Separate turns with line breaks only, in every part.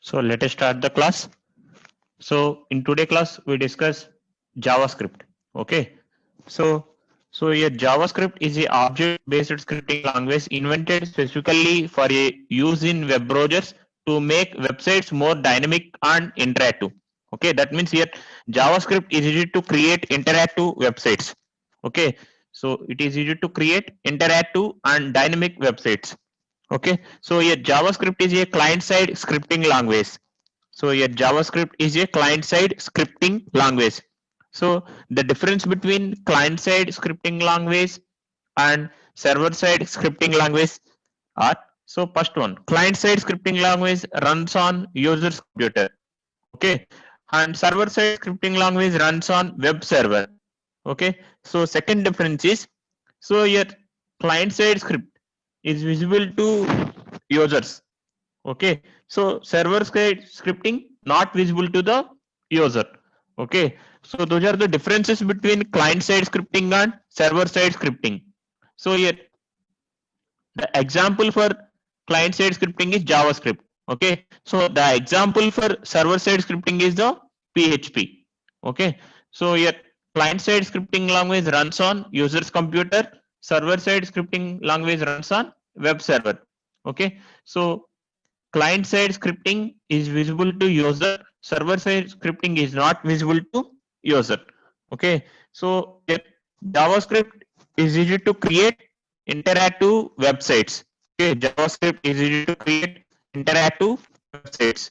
So let us start the class. So in today class we discuss JavaScript. Okay. So a JavaScript is a object-based scripting language invented specifically for a use in web browsers to make websites more dynamic and interactive. Okay, that means here JavaScript is easy to create interactive websites. Okay, so it is easy to create interactive and dynamic websites. Okay, so a JavaScript is a client-side scripting language. So a JavaScript is a client-side scripting language. So the difference between client-side scripting language and server-side scripting language are, so first one, client-side scripting language runs on user's computer. Okay, and server-side scripting language runs on web server. Okay, so second difference is, so your client-side script is visible to users. Okay, so server side scripting not visible to the user. Okay, so those are the differences between client side scripting and server side scripting. So here the example for client side scripting is JavaScript. Okay, so the example for server side scripting is the PHP. Okay, so here client side scripting language runs on user's computer, server side scripting language runs on web server. Okay, so client side scripting is visible to user, server side scripting is not visible to user. Okay, so JavaScript is easy to create interactive websites. Okay, JavaScript is easy to create interactive websites.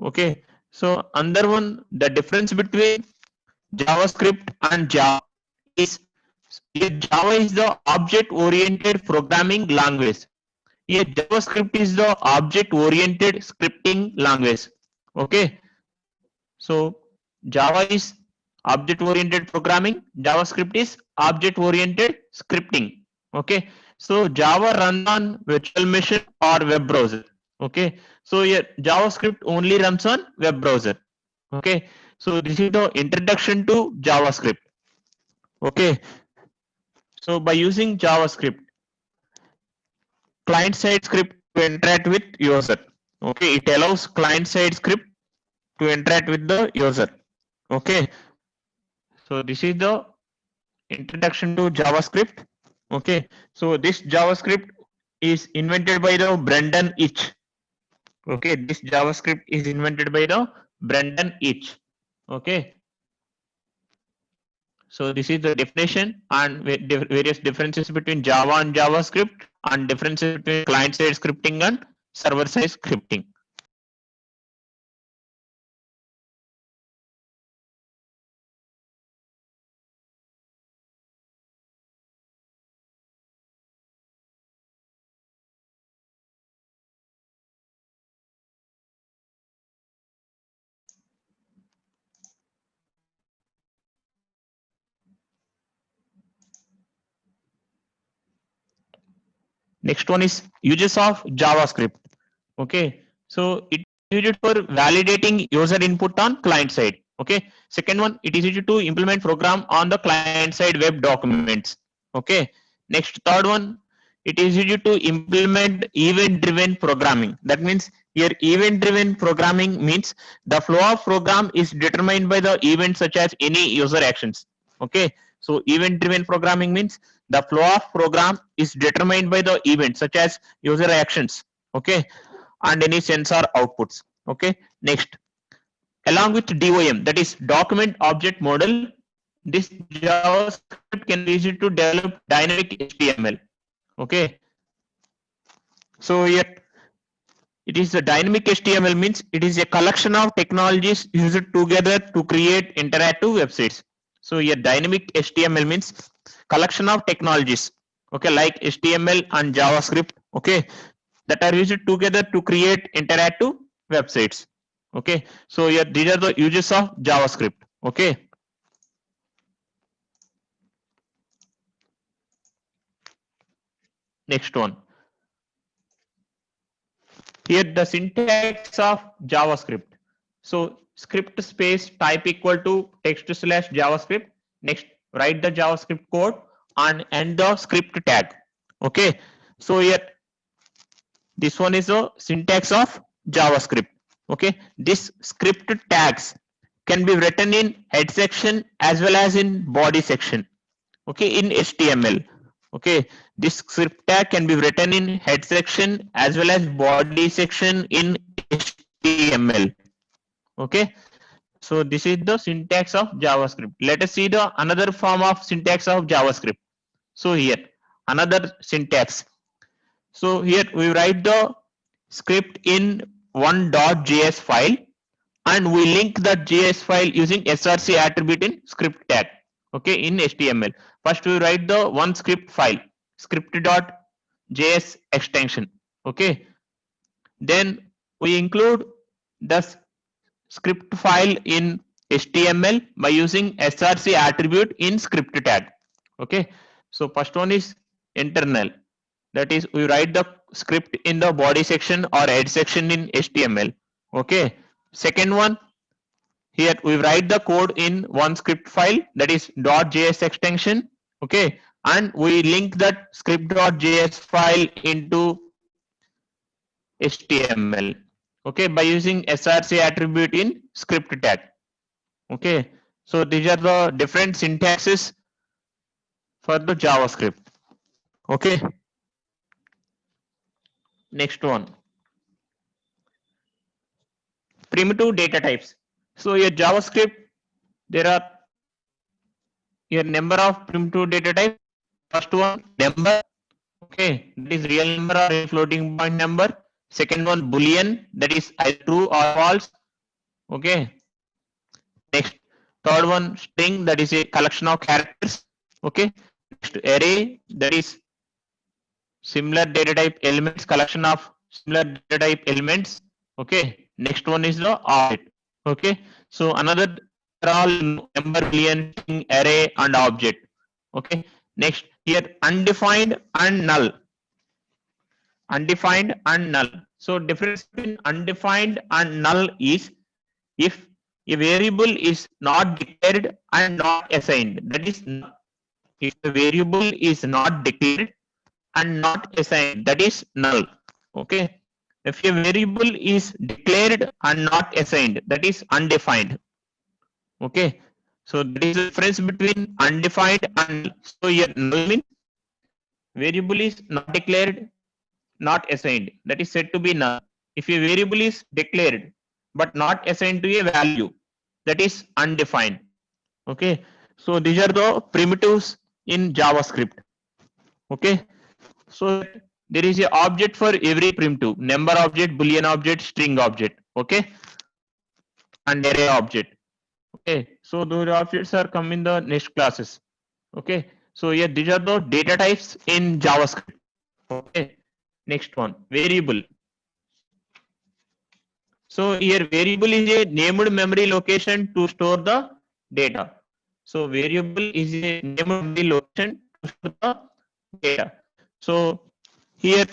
Okay, so another one, the difference between JavaScript and Java is, Java is the object oriented programming language. Yeah, JavaScript is the object-oriented scripting language. Okay, so Java is object-oriented programming. JavaScript is object-oriented scripting. Okay, so Java runs on virtual machine or web browser. Okay, so yeah, JavaScript only runs on web browser. Okay, so this is the introduction to JavaScript. Okay, so by using JavaScript, client side script to interact with user. Okay, it allows client side script to interact with the user. Okay, so this is the introduction to JavaScript. Okay, so this JavaScript is invented by the Brendan Eich. Okay, this JavaScript is invented by the Brendan Eich. Okay, so this is the definition and various differences between Java and JavaScript and differences between client side scripting and server side scripting. Next one is uses of JavaScript. Okay, so it is used for validating user input on client side. Okay, second one, it is used to implement program on the client side web documents. Okay, next third one, it is used to implement event driven programming. That means here event driven programming means the flow of program is determined by the event such as any user actions. Okay, so event driven programming means the flow of program is determined by the event such as user actions. Okay, and any sensor outputs. Okay, next, along with DOM, that is document object model, this JavaScript can be used to develop dynamic HTML. Okay, so here it is a dynamic HTML means it is a collection of technologies used together to create interactive websites. So here dynamic HTML means collection of technologies. Okay, like HTML and JavaScript. Okay, that are used together to create interactive websites. Okay, so here these are the uses of JavaScript. Okay, next one, here the syntax of JavaScript. So script space type equal to text slash JavaScript. Next, write the JavaScript code and end the script tag. Okay, so here this one is the syntax of JavaScript. Okay, this script tags can be written in head section as well as in body section. Okay, in HTML. Okay, this script tag can be written in head section as well as body section in HTML. Okay, so this is the syntax of JavaScript. Let us see the another form of syntax of JavaScript. So here another syntax. So here we write the script in one .js file and we link that JS file using src attribute in script tag. Okay, in HTML. First we write the one script file, script.js extension. Okay, then we include the script file in HTML by using src attribute in script tag. Okay, so first one is internal, that is we write the script in the body section or head section in HTML. Okay, second one, here we write the code in one script file, that is .js extension. Okay, and we link that script.js file into HTML. Okay, by using src attribute in script tag. Okay, so these are the different syntaxes for the JavaScript. Okay, next one, primitive data types. So here JavaScript, there are here number of primitive data types. First one, number. Okay, that is real number or a floating point number. Second one, boolean, that is either true or false. Okay, next, third one, string, that is a collection of characters. Okay, next, array, that is similar data type elements, collection of similar data type elements. Okay, next one is the object. Okay, so another are all number, boolean, string, array and object. Okay, next here undefined and null. Undefined and null. So difference between undefined and null is if a variable is not declared and not assigned. That is, if the variable is not declared and not assigned, that is null. Okay, if a variable is declared and not assigned, that is undefined. Okay, so there is a difference between undefined and null. So here null means variable is not declared, not assigned, that is said to be null. If a variable is declared but not assigned to a value, that is undefined. Okay, so these are the primitives in JavaScript. Okay, so there is a object for every primitive, number object, boolean object, string object. Okay, and array object. Okay, so those objects are come in the next classes. Okay, so yeah, these are the data types in JavaScript. Okay, next one, variable. So here variable is a named memory location to store the data. So variable is a named memory location to store the data. So here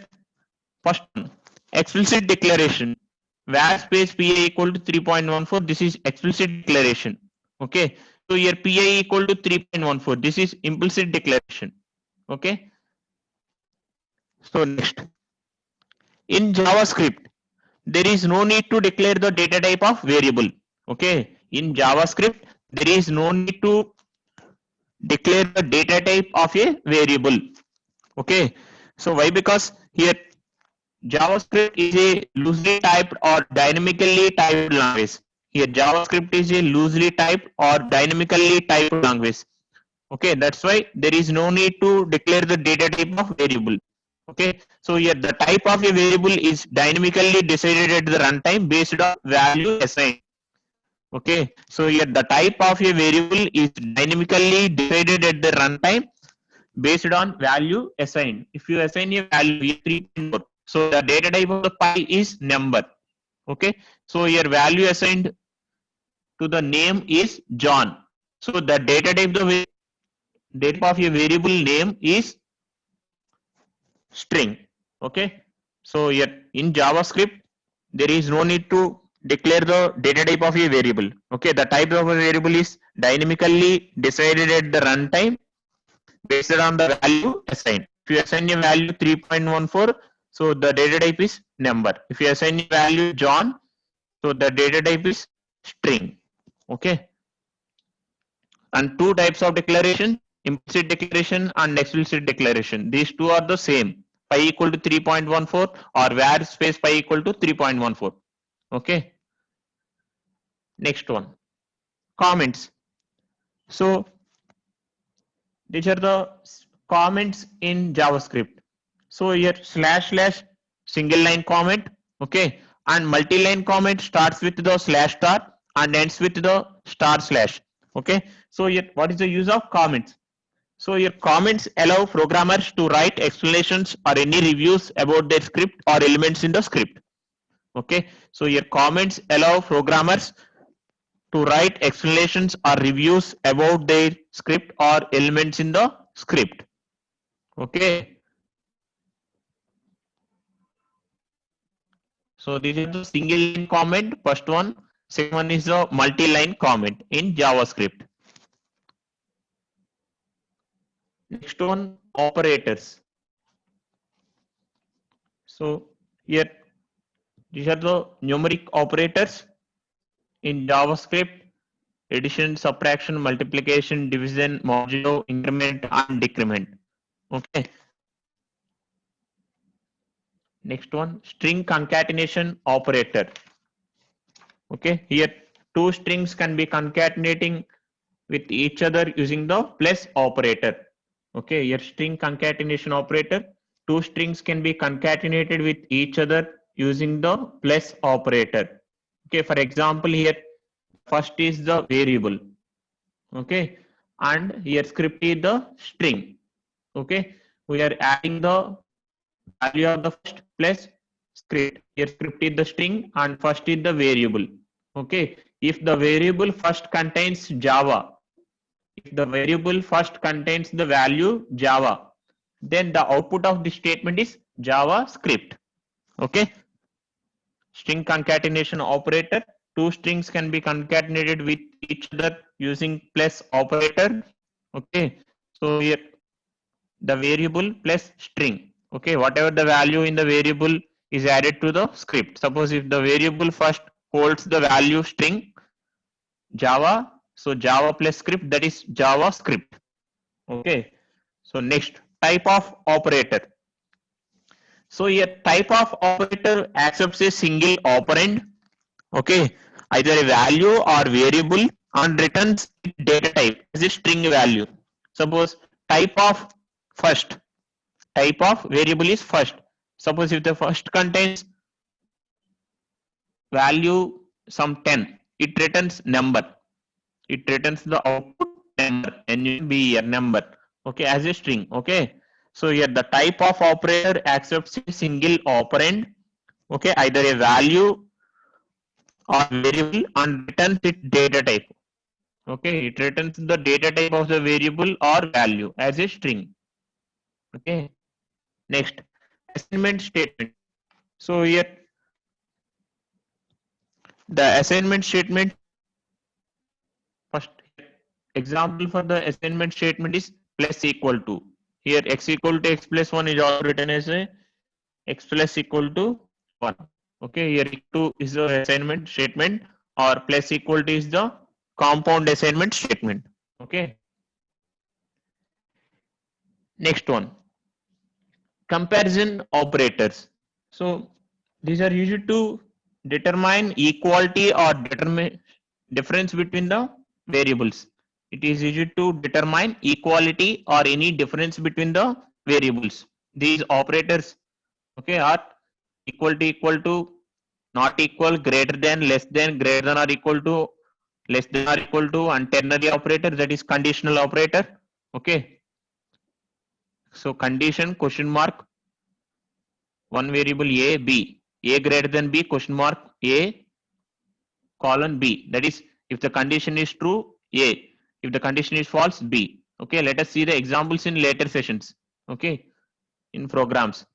first one, explicit declaration, var space pi equal to 3.14. This is explicit declaration. Okay, so here pi equal to 3.14. This is implicit declaration. Okay, so next, in JavaScript, there is no need to declare the data type of variable. Okay, in JavaScript, there is no need to declare the data type of a variable. Okay, so why? Because here JavaScript is a loosely typed or dynamically typed language. Here JavaScript is a loosely typed or dynamically typed language. Okay, that's why there is no need to declare the data type of variable. Okay, so here the type of a variable is dynamically decided at the runtime based on value assigned. Okay, so here the type of a variable is dynamically decided at the runtime based on value assigned. If you assign a value 3.4, so the data type of the pi is number. Okay, so your value assigned to the name is John. So the data type of a variable name is string. Okay, so here in JavaScript there is no need to declare the data type of a variable. Okay, the type of a variable is dynamically decided at the runtime based on the value assigned. If you assign a value 3.14, so the data type is number. If you assign a value John, So the data type is string. Okay. And two types of declaration, implicit declaration and explicit declaration. These two are the same. Pi equal to 3.14 or var space pi equal to 3.14. Okay. Next one, comments. So these are the comments in JavaScript. So here // single line comment, okay, and multi-line comment starts with the slash star and ends with the star slash. Okay. So here what is the use of comments? So your comments allow programmers to write explanations or any reviews about their script or elements in the script. Okay. So your comments allow programmers to write explanations or reviews about their script or elements in the script. Okay. So this is the single line comment, first one. Second one is the multi-line comment in JavaScript. Next one, operators. So here these are the numeric operators in JavaScript: addition, subtraction, multiplication, division, modulo, increment, and decrement. Okay. Next one, string concatenation operator. Okay, here two strings can be concatenating with each other using the plus operator. Okay, here string concatenation operator, two strings can be concatenated with each other using the plus operator. Okay, for example, here first is the variable. Okay, and here script is the string. Okay, we are adding the value of the first plus script. Here script is the string and first is the variable. Okay, if the variable first contains Java, if the variable first contains the value Java, then the output of the statement is JavaScript. Okay, string concatenation operator, two strings can be concatenated with each other using plus operator. Okay, so here the variable plus string. Okay, whatever the value in the variable is added to the script. Suppose if the variable first holds the value string Java, so Java plus script, that is JavaScript. Okay, so next, type of operator. So a type of operator accepts a single operand, okay, either a value or variable, and returns data type as a string value. Suppose type of first, type of variable is first. Suppose if the first contains value some 10, it returns number. It returns the output number, NUMBER number, okay, as a string. Okay, so here the type of operator accepts a single operand, okay, either a value or variable, and returns its data type. Okay, it returns the data type of the variable or value as a string. Okay, next, assignment statement. So here the assignment statement, first example for the assignment statement is plus equal to. Here x equal to x plus 1 is also written as a x plus equal to 1. Okay, here equal to is the assignment statement, or plus equal to is the compound assignment statement. Okay. Next one, comparison operators. So these are used to determine equality or determine difference between the variables. It is used to determine equality or any difference between the variables. These operators, okay, are equal to, not equal, greater than, less than, greater than or equal to, less than or equal to, and ternary operator, that is conditional operator. Okay, so condition, question mark, one variable a, b, a greater than b, question mark, a colon b, that is if the condition is true, a, if the condition is false, b. Okay, let us see the examples in later sessions. Okay, in programs.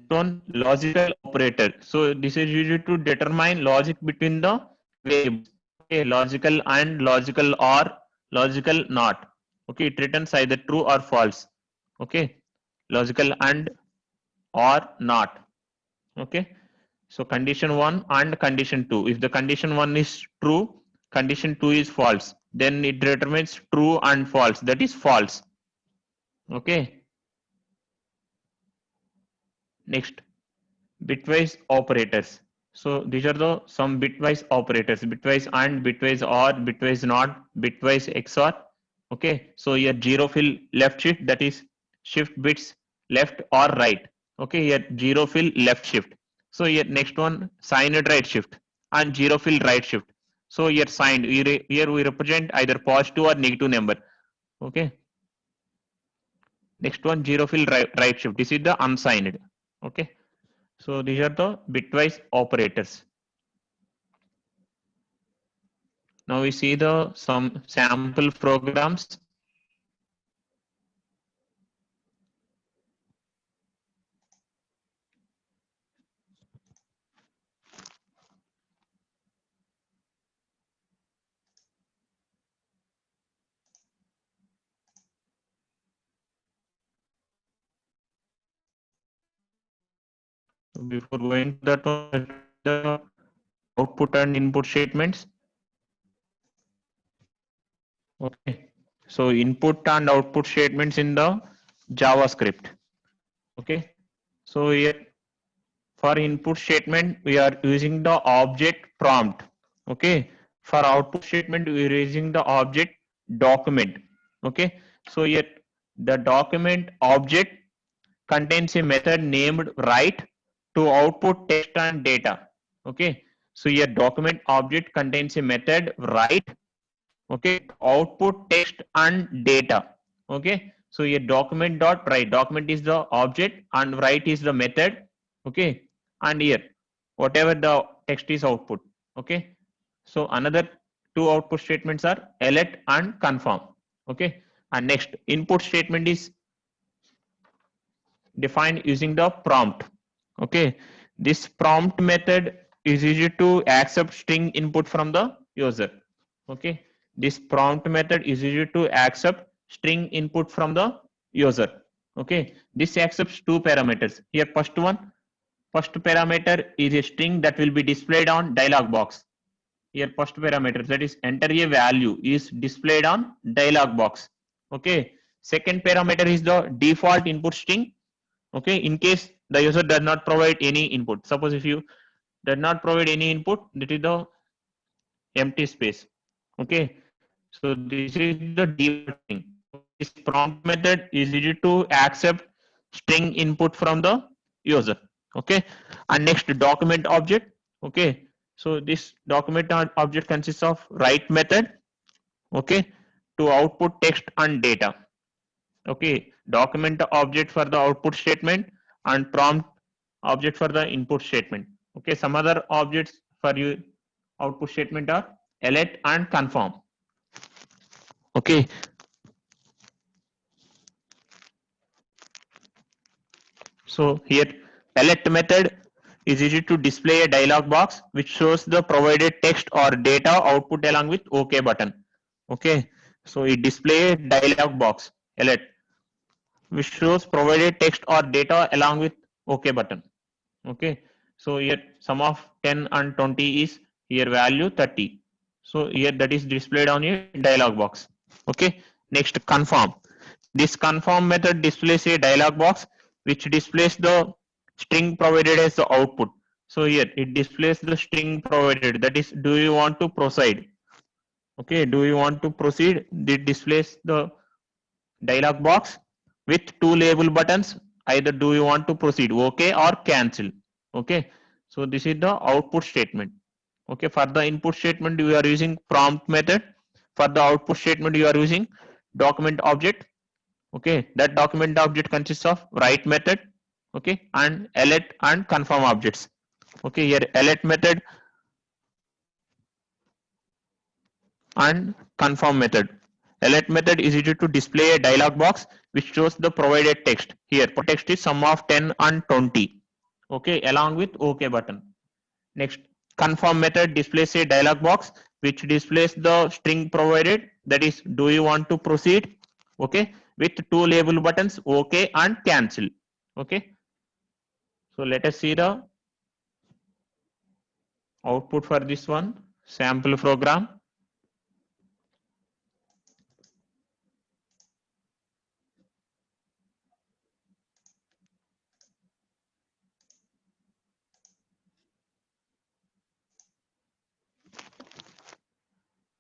On logical operator. So this is used to determine logic between the variables. Okay, logical and, logical or, logical not. Okay, it returns either true or false. Okay, logical and or not. Okay, so condition 1 and condition 2. If the condition 1 is true, condition 2 is false, then it determines true and false, that is false. Okay, next, bitwise operators. So these are the some bitwise operators, bitwise and bitwise or, bitwise not, bitwise XOR. Okay, so here zero fill left shift, that is shift bits left or right. Okay, here zero fill left shift. So here next one signed right shift and zero fill right shift. So here signed, here we represent either positive or negative number. Okay, next one zero fill right shift. This is the unsigned. Okay, so these are the bitwise operators. Now we see the some sample programs. Before going to that one, the output and input statements. Okay, so input and output statements in the JavaScript. Okay, so here for input statement we are using the object prompt. Okay, for output statement we are using the object document. Okay, so here the document object contains a method named write to output text and data. Okay, so your document object contains a method write, okay, output text and data. Okay, so your document dot write, document is the object and write is the method. Okay, and here whatever the text is output. Okay, so another two output statements are elect and confirm. Okay, and next input statement is defined using the prompt. Okay, this prompt method is used to accept string input from the user. Okay, this prompt method is used to accept string input from the user. Okay, this accepts two parameters. Here first parameter is a string that will be displayed on dialog box. Here first parameter, that is enter a value, is displayed on dialog box. Okay, second parameter is the default input string. Okay, in case the user does not provide any input, suppose if you does not provide any input, that is the empty space. Okay, so this is the default thing. This prompt method is used to accept string input from the user. Okay, and next document object. Okay, so this document object consists of write method. Okay, to output text and data. Okay, document object for the output statement and prompt object for the input statement. Okay, some other objects for you output statement are elect and confirm. Okay, so here elect method is used to display a dialog box which shows the provided text or data output along with OK button. Okay, so it display dialog box elect which shows provided text or data along with OK button. Okay, so here sum of 10 and 20 is here value 30. So here that is displayed on your dialog box. Okay, next confirm. This confirm method displays a dialog box which displays the string provided as the output. So here it displays the string provided, that is do you want to proceed. Okay, do you want to proceed, it displays the dialog box with two label buttons, either do you want to proceed, okay, or cancel. Okay, so this is the output statement. Okay, for the input statement you are using prompt method, for the output statement you are using document object. Okay, that document object consists of write method, okay, and elect and confirm objects. Okay, here elect method and confirm method. Elect method is used to display a dialog box which shows the provided text. Here text is sum of 10 and 20. Okay, along with OK button. Next, confirm method displays a dialog box which displays the string provided, that is do you want to proceed, okay, with two label buttons OK and cancel. Okay, So let us see the output for this one sample program.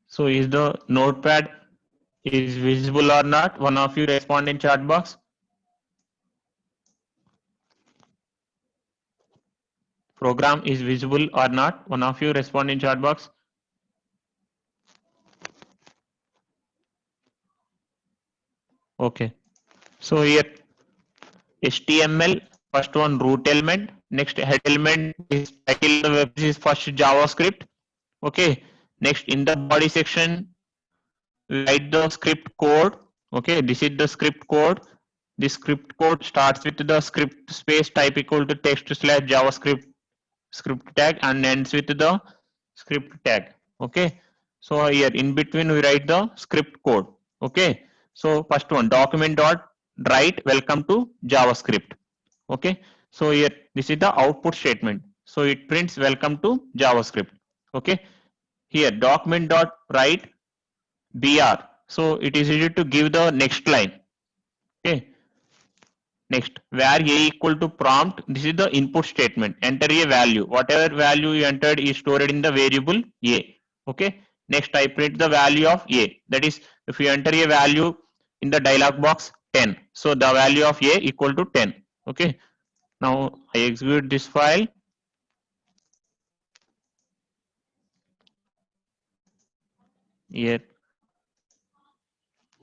So is the notepad is visible or not? One of you respond in chat box. Program is visible or not? One of you respond in chat box. Okay. So here HTML, first one root element, next head element is title of the web page is first JavaScript. Okay. Next in the body section, write the script code. Okay, this is the script code. The script code starts with the script space type equal to text slash JavaScript script tag and ends with the script tag. Okay. So here in between we write the script code. Okay. So first one document dot write welcome to JavaScript. Okay. So here this is the output statement. So it prints welcome to JavaScript. Okay. Here document dot write br. So it is easy to give the next line. Okay. Next, where a equal to prompt, this is the input statement. Enter a value. Whatever value you entered is stored in the variable a. Okay. Next, I print the value of a. That is, if you enter a value in the dialog box 10, so the value of a equal to 10. Okay. Now I execute this file. Here,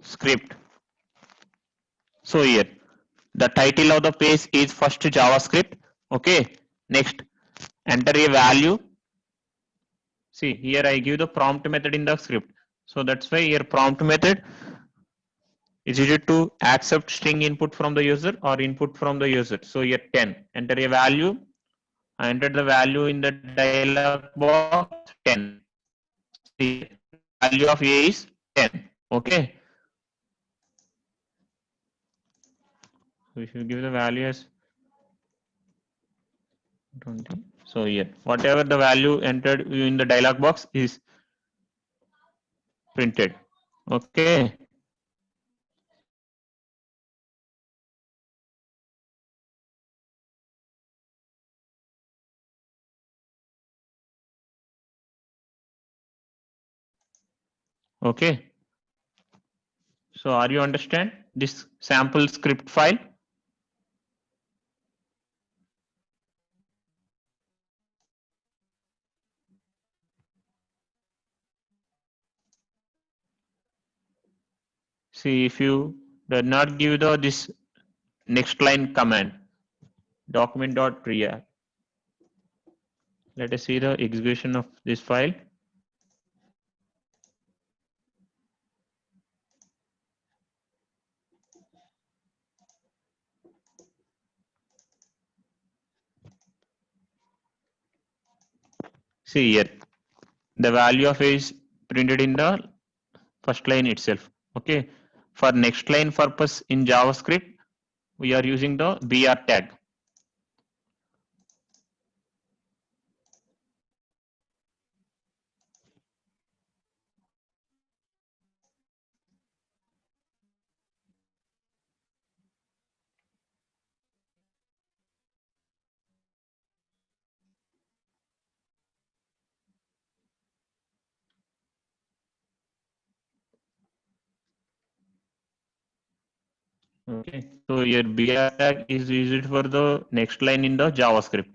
script. So here, the title of the page is first JavaScript. Okay. Next, enter a value. See here I give the prompt method in the script. So that's why here prompt method is it to accept string input from the user or input from the user. So here 10, enter a value. I entered the value in the dialog box 10. See, value of a is 10. Okay. So if you give the value as 20. So here, whatever the value entered in the dialog box is printed. Okay. Okay. So are you understand this sample script file? See if you do not give the this next line command document.react. Let us see the execution of this file. See here, the value of a is printed in the first line itself. Okay. For next line purpose in JavaScript, we are using the br tag. Okay. So your br tag is used for the next line in the JavaScript.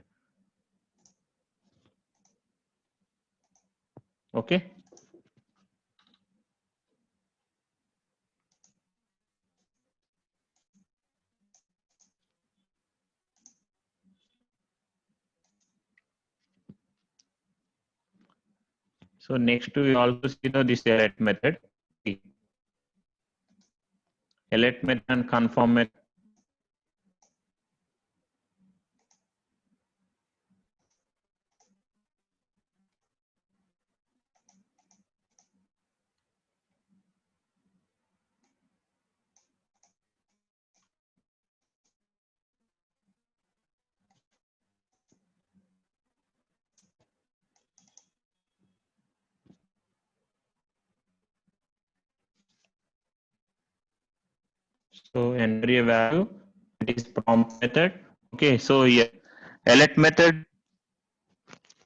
Okay. So next we also see the this elect method. Elect method and conform method. So enter a value. It is prompt method. Okay, so here alert method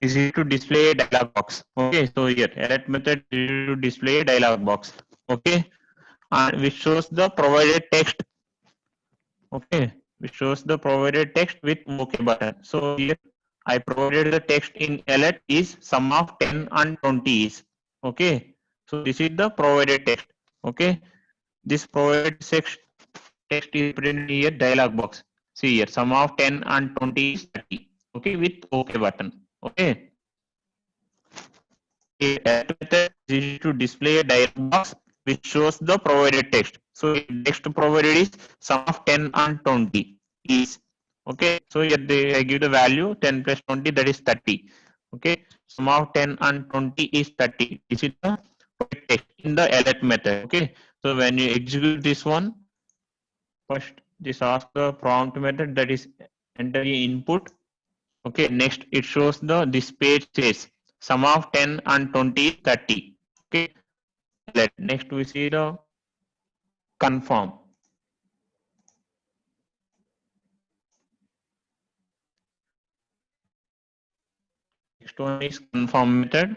is used to display a dialog box. Okay, so here alert method is used to display a dialog box. Okay, and which shows the provided text. Okay, which shows the provided text with OK button. So here I provided the text in alert is sum of 10 and 20 is. Okay, so this is the provided text. Okay, this provided text is printed here dialog box. See here sum of 10 and 20 is 30. Okay, with OK button. Okay. A method is to display a dialog box which shows the provided text. So text provided is sum of 10 and 20 is. Okay, so here I give the value 10 plus 20, that is 30. Okay, sum of 10 and 20 is 30. This is the text in the alert method. Okay, so when you execute this one, first this asks the prompt method, that is enter the input. Okay, next it shows this page says sum of 10 and 20 is 30. Okay, next we see the confirm. Next one is confirm method.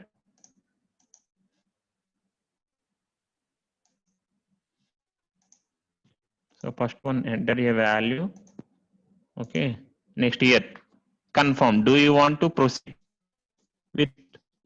So first one enter a value. Okay, next here confirm. Do you want to proceed with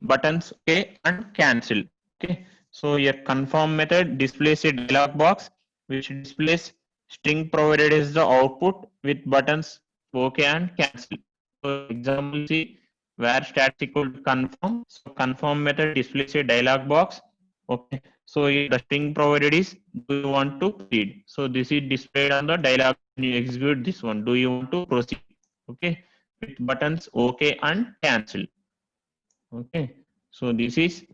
buttons OK and cancel? Okay, so here confirm method displays a dialog box which displays string provided as the output with buttons OK and cancel. So example see where status equal to confirm. So confirm method displays a dialog box. Okay, so here the string provided is do you want to proceed? So this is displayed on the dialog when you execute this one. Do you want to proceed? Okay, with buttons OK and cancel. Okay, so this is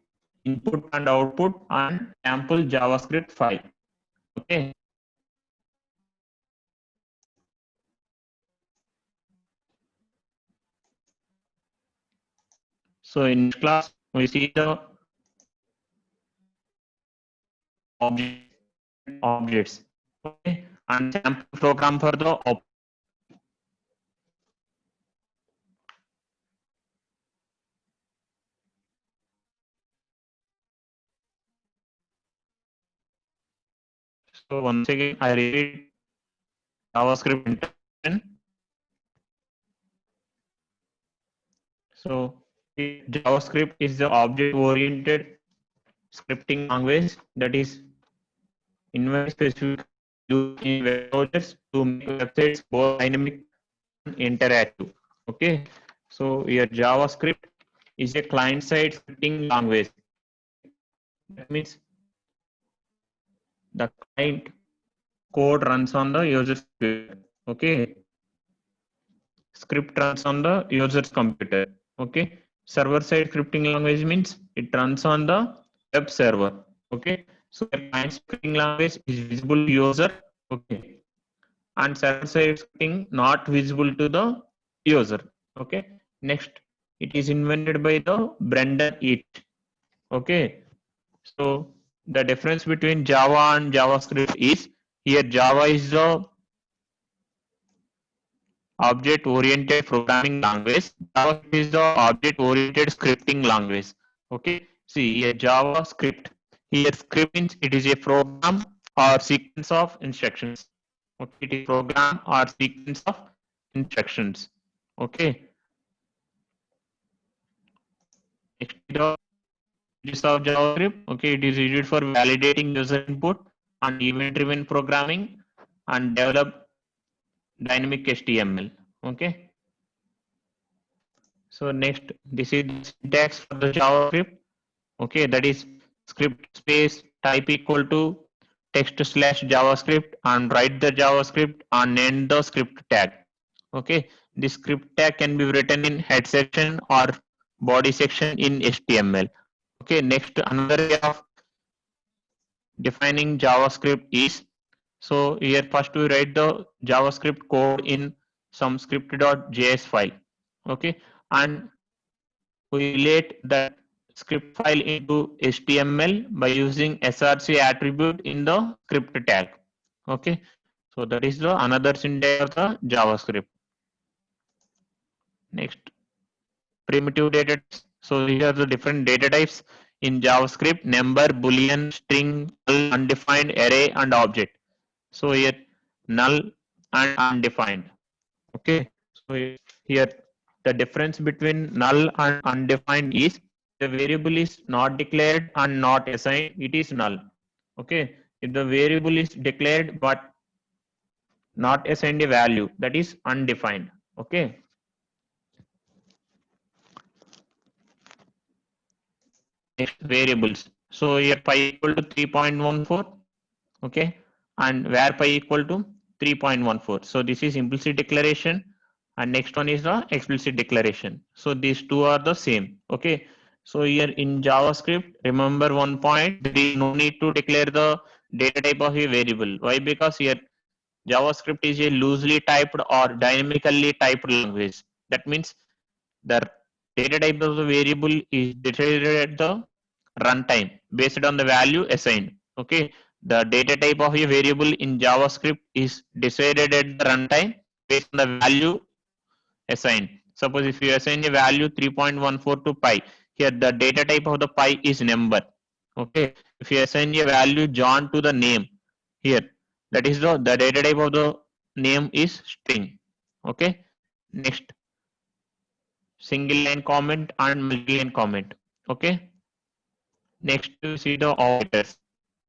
input and output and sample JavaScript file. Okay. So in class we see the objects. Okay, and sample program for the so once again I read JavaScript introduction. So JavaScript is the object-oriented scripting language that is invented specific used in web browsers to make websites both dynamic and interactive. Okay, so here JavaScript is a client-side scripting language. That means the client code runs on the user's computer. Okay, script runs on the user's computer. Okay, server-side scripting language means it runs on the web server. Okay, so the client scripting language is visible to user. Okay, and server-side scripting not visible to the user. Okay, next it is invented by the Brendan East. Okay, so the difference between Java and JavaScript is here Java is the object-oriented programming language. JavaScript is the object-oriented scripting language. Okay, see here JavaScript. Here script means it is a program or sequence of instructions. Okay, it is program or sequence of instructions. Okay. Next, the use of JavaScript. Okay, it is used for validating user input and event-driven programming and develop dynamic HTML. Okay. So next, this is the syntax for the JavaScript. Okay, that is script space type equal to text slash JavaScript and write the JavaScript and end the script tag. Okay, the script tag can be written in head section or body section in HTML. Okay, next another way of defining JavaScript is, so here first we write the JavaScript code in some script.js file. Okay, and we relate that script file into HTML by using src attribute in the script tag. Okay, So that is the another syntax of the JavaScript. Next, primitive data types. So these are the different data types in JavaScript: number, boolean, string, null, undefined, array, and object. So here null and undefined. Okay. So here the difference between null and undefined is the variable is not declared and not assigned, it is null. Okay. If the variable is declared but not assigned a value, that is undefined. Okay. Next, variables. So here pi equal to 3.14. Okay. And where pi equal to 3.14. So this is implicit declaration, and next one is the explicit declaration. So these two are the same. Okay. So here in JavaScript, remember one point, there is no need to declare the data type of a variable. Why? Because here JavaScript is a loosely typed or dynamically typed language. That means the data type of the variable is decided at the runtime based on the value assigned. Okay, the data type of a variable in JavaScript is decided at the runtime based on the value assigned. Suppose if you assign a value 3.14 to pi, here the data type of the pi is number. Okay, if you assign a value John to the name, here that is the data type of the name is string. Okay, next, single line comment and multi line comment. Okay, next you see the operators.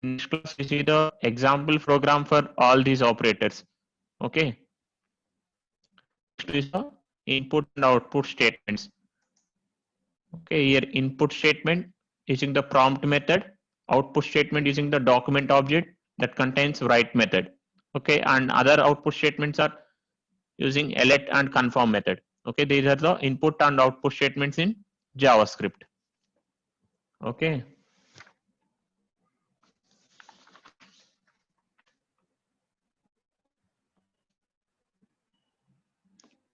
Next class you see the example program for all these operators. Okay, next is the input and output statements. Okay, here input statement using the prompt method, output statement using the document object that contains write method. Okay, and other output statements are using elect and confirm method. Okay, these are the input and output statements in JavaScript. Okay.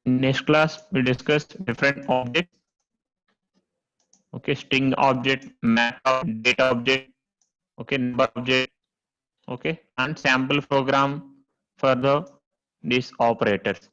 In next class, we discuss different objects. Okay, string object, map object, data object, okay, number object, okay, and sample program for the these operators.